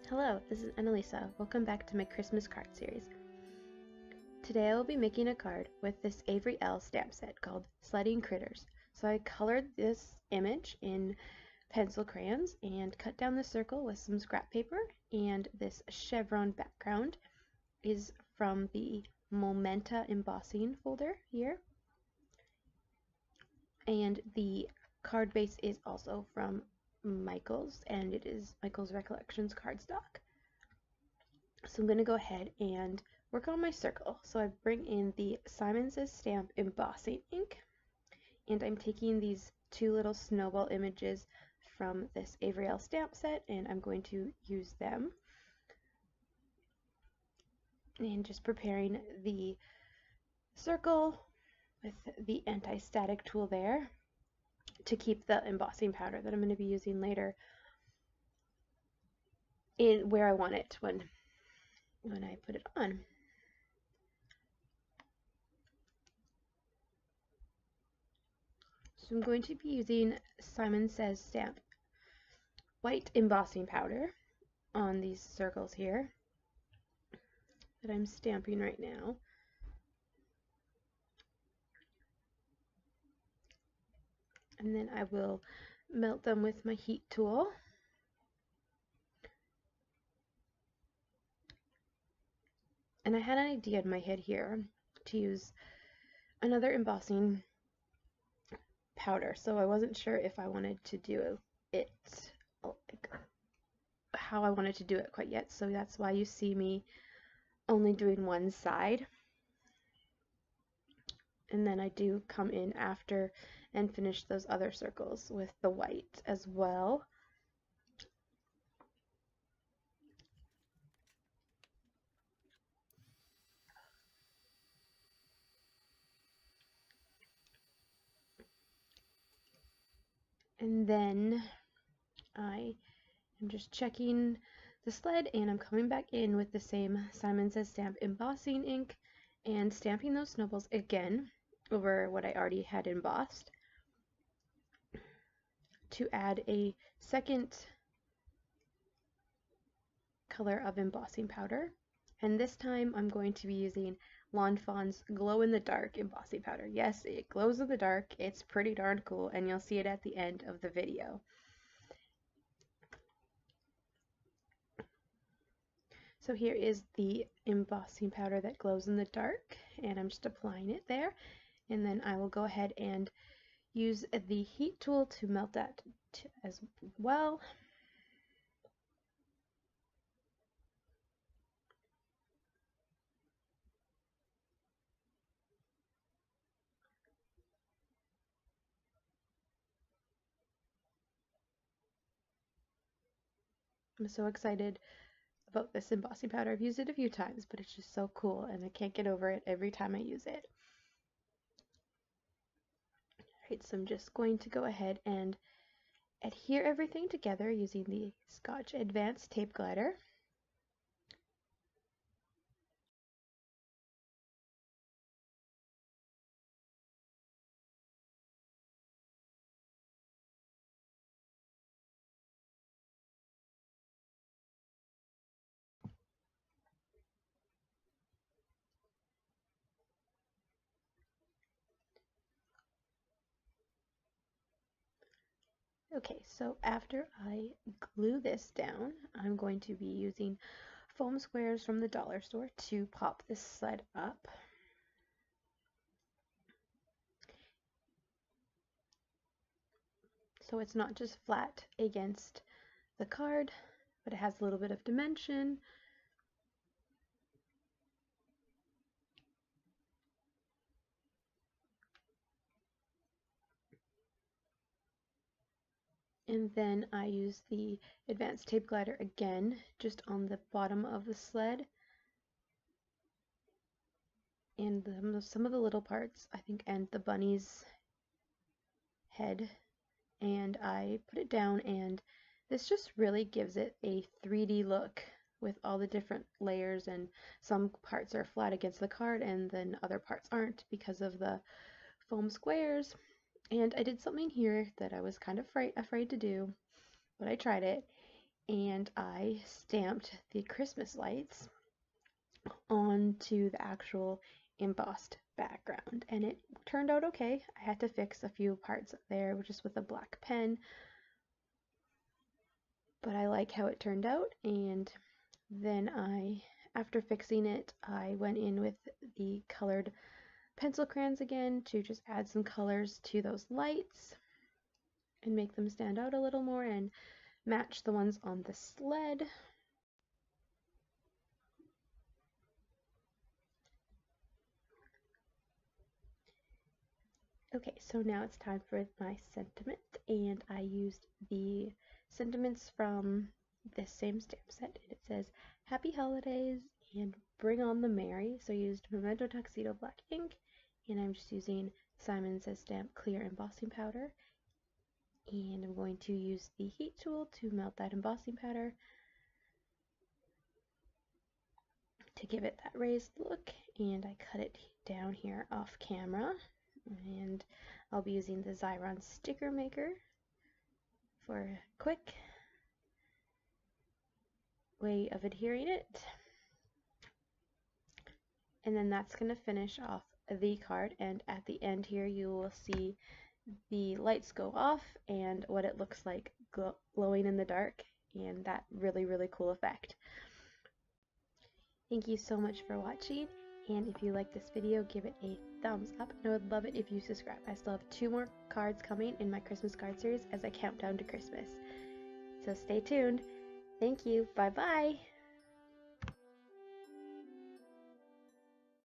Hello, this is Annalisa. Welcome back to my Christmas card series. Today I will be making a card with this Avery Elle stamp set called Sledding Critters. So I colored this image in pencil crayons and cut down the circle with some scrap paper, and this chevron background is from the Momenta embossing folder here. And the card base is also from Michael's, and it is Michael's Recollections cardstock. So I'm going to go ahead and work on my circle. So I bring in the Simon Says Stamp embossing ink, and I'm taking these two little snowball images from this Avery Elle stamp set, and I'm going to use them. And just preparing the circle with the anti-static tool there to keep the embossing powder that I'm going to be using later in where I want it when I put it on. So I'm going to be using Simon Says Stamp white embossing powder on these circles here that I'm stamping right now. And then I will melt them with my heat tool. And I had an idea in my head here to use another embossing powder, so I wasn't sure if I wanted to do it, like, how I wanted to do it quite yet, so that's why you see me only doing one side. And then I do come in after and finish those other circles with the white as well. And then I am just checking the sled, and I'm coming back in with the same Simon Says Stamp embossing ink and stamping those snowballs again over what I already had embossed to add a second color of embossing powder. And this time I'm going to be using Lawn Fawn's Glow in the Dark embossing powder. Yes, it glows in the dark. It's pretty darn cool, and you'll see it at the end of the video. So here is the embossing powder that glows in the dark, and I'm just applying it there. And then I will go ahead and use the heat tool to melt that as well. I'm so excited about this embossing powder. I've used it a few times, but it's just so cool, and I can't get over it every time I use it. Alright, so I'm just going to go ahead and adhere everything together using the Scotch Advanced Tape Glider. Okay, so after I glue this down, I'm going to be using foam squares from the dollar store to pop this sled up. So it's not just flat against the card, but it has a little bit of dimension. And then I use the Advanced Tape Glider again, just on the bottom of the sled. And some of the little parts, I think, and the bunny's head. And I put it down, and this just really gives it a 3D look with all the different layers, and some parts are flat against the card and then other parts aren't because of the foam squares. And I did something here that I was kind of afraid to do, but I tried it, and I stamped the Christmas lights onto the actual embossed background, and it turned out okay. I had to fix a few parts there just with a black pen, but I like how it turned out. And then after fixing it, I went in with the colored pencil crayons again to just add some colors to those lights and make them stand out a little more and match the ones on the sled. Okay, so now it's time for my sentiment, and I used the sentiments from this same stamp set, and it says Happy Holidays and Bring on the Merry. So I used Memento Tuxedo black ink, and I'm just using Simon Says Stamp clear embossing powder, and I'm going to use the heat tool to melt that embossing powder to give it that raised look, and I cut it down here off camera, and I'll be using the Xyron sticker maker for a quick way of adhering it. And then that's going to finish off the card, and at the end here you will see the lights go off and what it looks like glowing in the dark, and that really cool effect. Thank you so much for watching, and if you like this video, give it a thumbs up, and I would love it if you subscribe. I still have 2 more cards coming in my Christmas card series as I count down to Christmas. So stay tuned. Thank you. Bye bye.